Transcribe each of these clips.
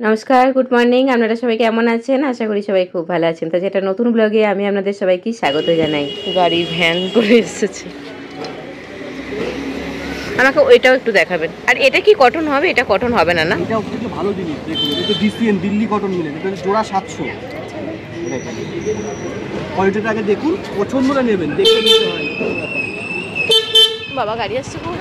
নমস্কার, good morning. আপনারা সবাই কেমন আছেন? আশা করি সবাই খুব ভালো আছেন। তো যেটা নতুন ব্লগে আমি আপনাদের সবাইকে স্বাগত জানাই। গাড়ি ভ্যান করে এসেছে। আমাকে ওইটাও একটু দেখাবেন। আর এটা কি কটন হবে? এটা কটন হবে না, না? এটা খুব ভালো জিনিস, দেখুন এটা তো ডিসিএন দিল্লি কটন মিলে, এটা জোড়া 700। কোয়ালিটিটা আগে দেখুন, পছন্দটা নেবেন, দেখে নিতে হয়। বাবা গাড়ি আসছে খুব।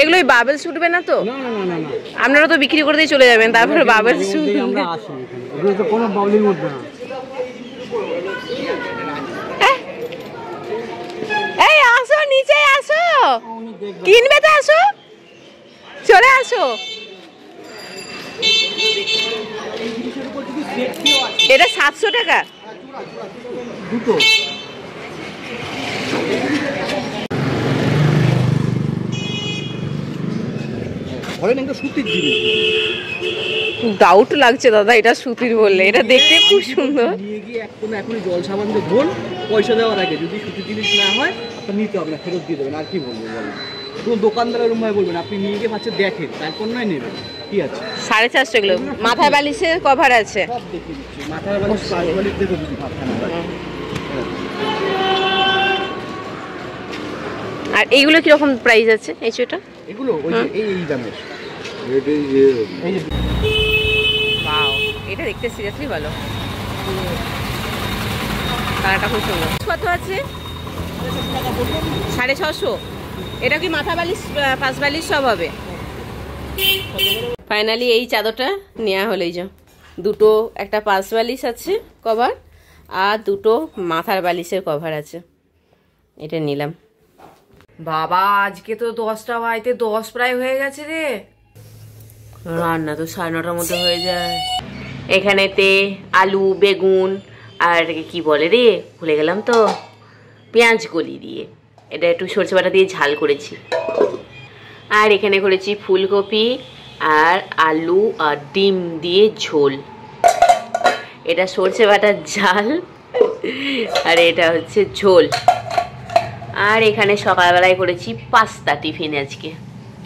এগুলো বাবেলস উঠবে না তো? না না না না, আপনারা তো বিক্রি করে দিয়ে চলে যাবেন, তারপরে বাবেলস আমরা আসি, এগুলো তো কোনো প্রবলেম উঠবে না। এই আসো, নিচে আসো, কিনবে তো আসো, চলে আসো। এটা 700 টাকা দুটো। ধরেন একটা সুতির জিনিস, ডাউট লাগছে দাদা, এটা সুতির বললে। এটা দেখতে খুব সুন্দর। নিয়ে গিয়ে এখনই জল সাবান দিয়ে ধোন, পয়সা দেওয়ার আগে। যদি সুতির জিনিস না হয় আপনার নিতে হবে না, ফেরত দিয়ে দেবেন। আর কি বলবেন বলেন? কোনো দোকানদারের রুমায় বলবেন আপনি নিয়ে গিয়ে পাচ্ছে দেখেন, তারপর নয় নেবেন। কি আছে 450 এগুলো। মাথায় বালিশের কভার আছে। সব দেখিয়ে দিচ্ছি, মাথার বালিশ বালিশ দেখে দিচ্ছি। আর এইগুলো কিরকম প্রাইস আছে? এই চুটা এগুলো ওই যে এই দামের। এই যে ওয়াও, এটা দেখতে সিরিয়াসলি ভালো। কালারটা খুব সুন্দর। কত আছে? 650। এটা কি মাথা বালিশ, পাশ বালিশ সব হবে? ফাইনালি এই চাদরটা নেওয়া হলো। এই যে দুটো, একটা পাশ বালিশ আছে কভার, আর দুটো মাথার বালিশের কভার আছে। এটা নিলাম। বাবা আজকে তো 10টা বাজতে 10 প্রায় হয়ে গেছে রে। রান্না তো 9:30টার মধ্যে হয়ে যায়। এখানেতে আলু, বেগুন আর কি বলে রে, ভুলে গেলাম তো, পেঁয়াজ কলি দিয়ে এটা একটু সরষে বাটা দিয়ে ঝাল করেছি। আর এখানে করেছি ফুলকপি আর আলু আর ডিম দিয়ে ঝোল। এটা সরষে বাটার ঝাল আর এটা হচ্ছে ঝোল। আর এখানে সকালবেলায় করেছি পাস্তা টিফিন। আজকে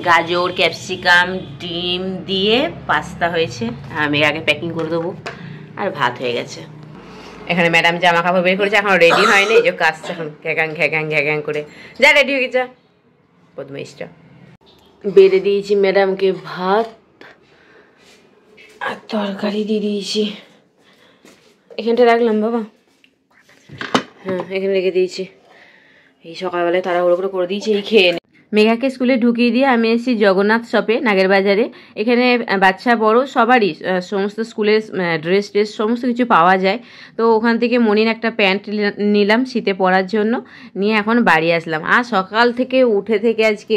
গাজর, ক্যাপসিকাম, ডিম দিয়ে পাস্তা হয়েছে। আমি আগে প্যাকিং করে দেবো। আর ভাত হয়ে গেছে। এখানে ম্যাডাম জামা কাপড় বের করেছে, এখন রেডি হয়নি। এই যে কাজটা এখন ঘ্যাগাং ঘ্যাগাং ঘ্যাগাং করে যা রেডি হয়ে যা। বদমাইশটা। বেড়ে দিয়েছি ম্যাডামকে ভাত আর তরকারি দিয়ে দিয়েছি। এখানটা রাখলাম বাবা, হ্যাঁ এখানে রেখে দিয়েছি। এই সকালবেলায় তাড়াহুড়ো করে দিয়েছি, এই খেয়ে নে। মেঘাকে স্কুলে ঢুকিয়ে দিয়ে আমি এসেছি জগন্নাথ শপে, নাগের বাজারে। এখানে বাচ্চা বড় সবারই সমস্ত স্কুলের ড্রেস সমস্ত কিছু পাওয়া যায়। তো ওখান থেকে মনির একটা প্যান্ট নিলাম শীতে পরার জন্য, নিয়ে এখন বাড়ি আসলাম। আর সকাল থেকে উঠে থেকে আজকে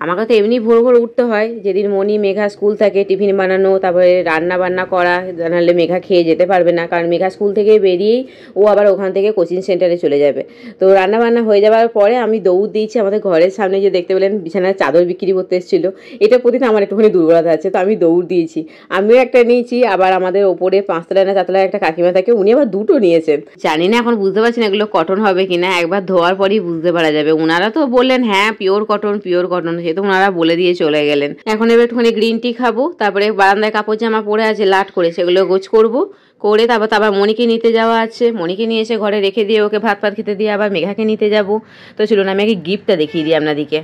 আমাকে তো এমনি ভোর ভোর উঠতে হয়, যেদিন মনি মেঘা স্কুল থাকে টিফিন বানানো, তারপরে রান্না বান্না করা, নাহলে মেঘা খেয়ে যেতে পারবে না। কারণ মেঘা স্কুল থেকে বেরিয়েই ও আবার ওখান থেকে কোচিং সেন্টারে চলে যাবে। তো রান্না বান্না হয়ে যাওয়ার পরে আমি দৌড় দিয়েছি আমাদের ঘরের সামনে, যে দেখতে পেলেন বিছানার চাদর বিক্রি করতে এসেছিলো। এটা প্রতি আমার একটুখানি দুর্বলতা আছে, তো আমি দৌড় দিয়েছি। আমিও একটা নিয়েছি, আবার আমাদের ওপরে 5তলায় না 4তলায় একটা কাকিমা থাকে, উনি আবার দুটো নিয়েছেন। জানি না, এখন বুঝতে পারছি না এগুলো কটন হবে কিনা, একবার ধোয়ার পরই বুঝতে পারা যাবে। ওনারা তো বললেন হ্যাঁ পিওর কটন পিওর কটন, সে তো ওনারা বলে দিয়ে চলে গেলেন। এখন এবার একটুখানি গ্রিন টি খাবো, তারপরে বারান্দায় কাপড় জামা পরে আছে লাট করে, সেগুলো গোছ করবো, করে তারপর মনিকে নিতে যাওয়া আছে। মনিকে নিয়ে এসে ঘরে রেখে দিয়ে ওকে ভাত খেতে দিয়ে আবার মেঘাকে নিতে যাব। তো চলুন আমি আগে গিফটটা দেখিয়ে দিই আপনাদেরকে।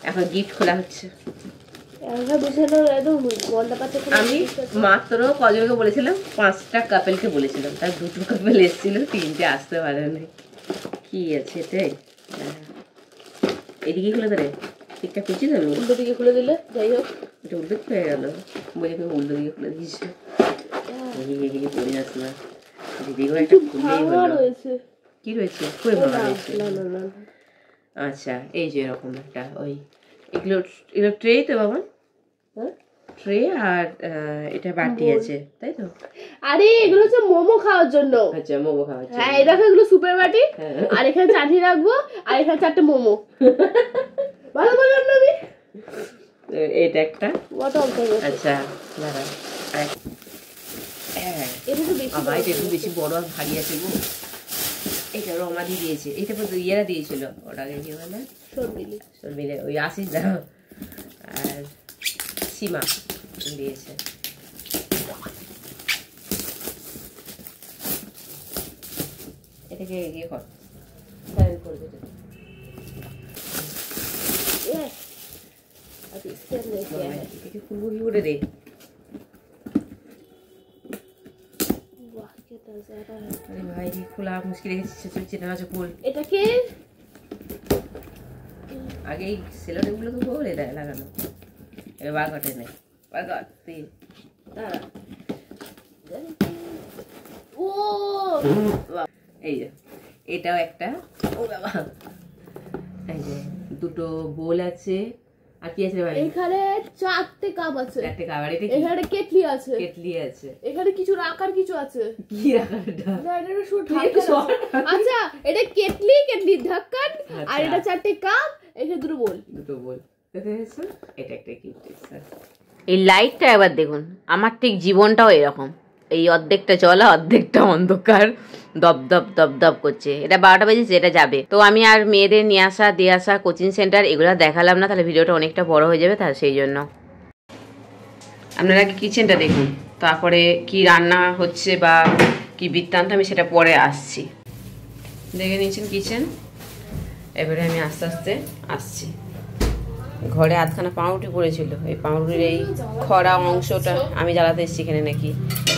এখন গিফট খোলা হচ্ছে। আমি মাত্র কজনকে বলেছিলাম, 5টা কাপেলকে বলেছিলাম, তার 2টো কাপেল এসেছিল, 3টে আসতে পারে নাই। কি আছে এটাই, এদিকে খুলে দেবে, ঠিকঠাক খুঁজছি দেবে, উল্টো দিকে খুলে দিলে যাই হোক, এটা উল্টো হয়ে গেল। বলে উল্টো দিকে খুলে দিয়েছে, এদিকে পড়ে যাস না। দিদিও একটা খুলেই হলো। কি রয়েছে? খুবই ভালো রয়েছে। আচ্ছা এই যে এরকম একটা, ওই এগুলো ট্রে তো বাবা, ট্রে আর এটা বাটি আছে, তাই তো? আরে এগুলো হচ্ছে মোমো খাওয়ার জন্য। আচ্ছা মোমো খাওয়ার জন্য। হ্যাঁ এই দেখো এগুলো সুপের বাটি, আর এখানে চাটনি রাখবো, আর এখানে 4টে মোমো। ভালো বললাম না আমি? এটা একটা। আচ্ছা দাঁড়া, এটা তো বেশি বড় আর ভারী আছে গো। দিয়েছে, রমাদি দিয়েছে, এইটা ইয়েরা দিয়েছিল, ওটাকে কি বলে, শর্মিলে, ওই আশিস দা আর সীমা দিয়েছে। এটাকে ইয়ে কর, করে দিতে খুলবো কি করে দে। ভাই খোলা মুশকিল এটাকে আগে এই সেলোটেপগুলো তো বলে দেয় লাগানো, এবার বার কাটে নেই, বার কাট ও এই যে এটাও একটা, ও বাবা, এই যে দুটো বোল আছে, আর কি আছে ভাই, এখানে 4টে কাপ আছে, 4টে কাপ, আর এটা এখানে কেটলি আছে, কেটলি আছে, এখানে কিছু রাখার কিছু আছে, কি রাখার এটা, না এটা শুধু ঢাকন আছে। আচ্ছা এটা কেটলির ঢাকন, আর এটা 4টে কাপ, এখানে দুটো বোল, এটা একটা গিফট। এই লাইটটা এবার দেখুন, আমার ঠিক জীবনটাও এরকম, এই অর্ধেকটা জ্বলা অর্ধেকটা অন্ধকার, দপ দপ দপ দপ করছে। এটা 12টা বেজেছে, এটা যাবে। তো আমি আর মেয়েদের নিয়ে আসা দিয়ে আসা কোচিং সেন্টার এগুলো দেখালাম না, তাহলে ভিডিওটা অনেকটা বড় হয়ে যাবে, তার সেই জন্য আপনারা কিচেনটা দেখুন, তারপরে কি রান্না হচ্ছে বা কি বৃত্তান্ত আমি সেটা পরে আসছি। দেখে নিয়েছেন কিচেন, এবারে আমি আস্তে আস্তে আসছি। ঘরে আধখানা পাউরুটি পড়েছিল, এই পাউরুটির এই খরা অংশটা আমি জ্বালাতে এসেছি এখানে, নাকি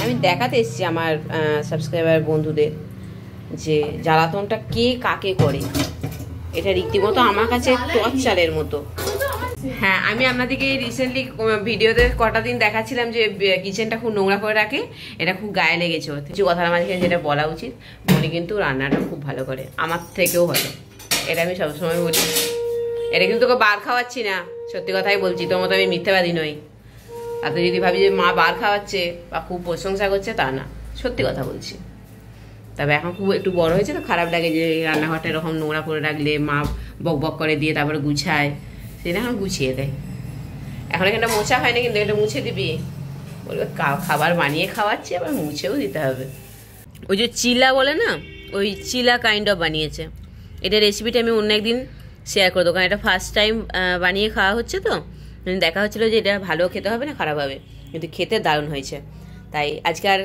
আমি দেখাতে এসেছি আমার সাবস্ক্রাইবার বন্ধুদের যে জ্বালাতনটা কে কাকে করে। এটা রীতিমতো আমার কাছে টর্চারের মতো। হ্যাঁ, আমি আপনাদেরকে রিসেন্টলি ভিডিওতে কটা দিন দেখাচ্ছিলাম যে কিচেনটা খুব নোংরা করে রাখে, এটা খুব গায়ে লেগেছে ওর। কিছু কথার মাঝখানে যেটা বলা উচিত, মনে কিন্তু রান্নাটা খুব ভালো করে, আমার থেকেও ভালো, এটা আমি সবসময় বলি। এটা কিন্তু তোকে বার খাওয়াচ্ছি না, সত্যি কথাই বলছি, তোর মতো আমি মিথ্যাবাদী নই। আর তুই যদি ভাবি যে মা বার খাওয়াচ্ছে বা খুব প্রশংসা করছে, তা না, সত্যি কথা বলছি। তবে এখন খুব একটু বড় হয়েছে তো খারাপ লাগে যে রান্নাঘরটা এরকম নোংরা করে রাখলে মা বক বক করে দিয়ে তারপরে গুছায়, সেটা এখন গুছিয়ে দেয়। এখন এখানটা মোছা হয় না, কিন্তু এটা মুছে দিবি, বলবে খাবার বানিয়ে খাওয়াচ্ছি, আবার মুছেও দিতে হবে। ওই যে চিলা বলে না, ওই চিলা কাইন্ড অফ বানিয়েছে। এটা রেসিপিটা আমি অন্য একদিন শেয়ার করে দেবো, কারণ এটা ফার্স্ট টাইম বানিয়ে খাওয়া হচ্ছে তো, দেখা হচ্ছিলো যে এটা ভালো খেতে হবে না খারাপ হবে, কিন্তু খেতে দারুণ হয়েছে। তাই আজকে আর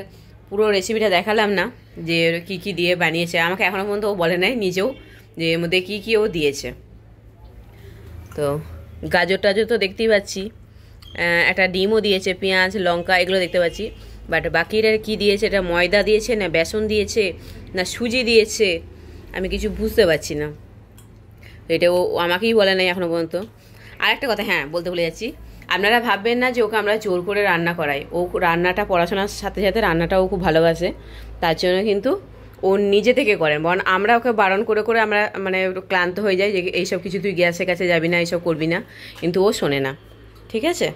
পুরো রেসিপিটা দেখালাম না যে কী কী দিয়ে বানিয়েছে, আমাকে এখনও পর্যন্ত ও বলে নাই নিজেও যে এর মধ্যে কী কী ও দিয়েছে। তো গাজর টাজর তো দেখতেই পাচ্ছি, একটা ডিমও দিয়েছে, পেঁয়াজ লঙ্কা এগুলো দেখতে পাচ্ছি, বাট বাকিটা কী দিয়েছে, এটা ময়দা দিয়েছে না বেসন দিয়েছে না সুজি দিয়েছে, আমি কিছু বুঝতে পারছি না। এটা ও আমাকেই বলে নাই এখনও পর্যন্ত। আর একটা কথা, হ্যাঁ বলতে ভুলে যাচ্ছি, আপনারা ভাববেন না যে ওকে আমরা জোর করে রান্না করাই, ও রান্নাটা পড়াশোনার সাথে সাথে রান্নাটাও খুব ভালোবাসে, তার জন্য কিন্তু ও নিজে থেকে করেন, বরং আমরা ওকে বারণ করে করে আমরা মানে ক্লান্ত হয়ে যাই যে এইসব কিছু তুই গ্যাসের কাছে যাবি না, এইসব করবি না, কিন্তু ও শোনে না। ঠিক আছে।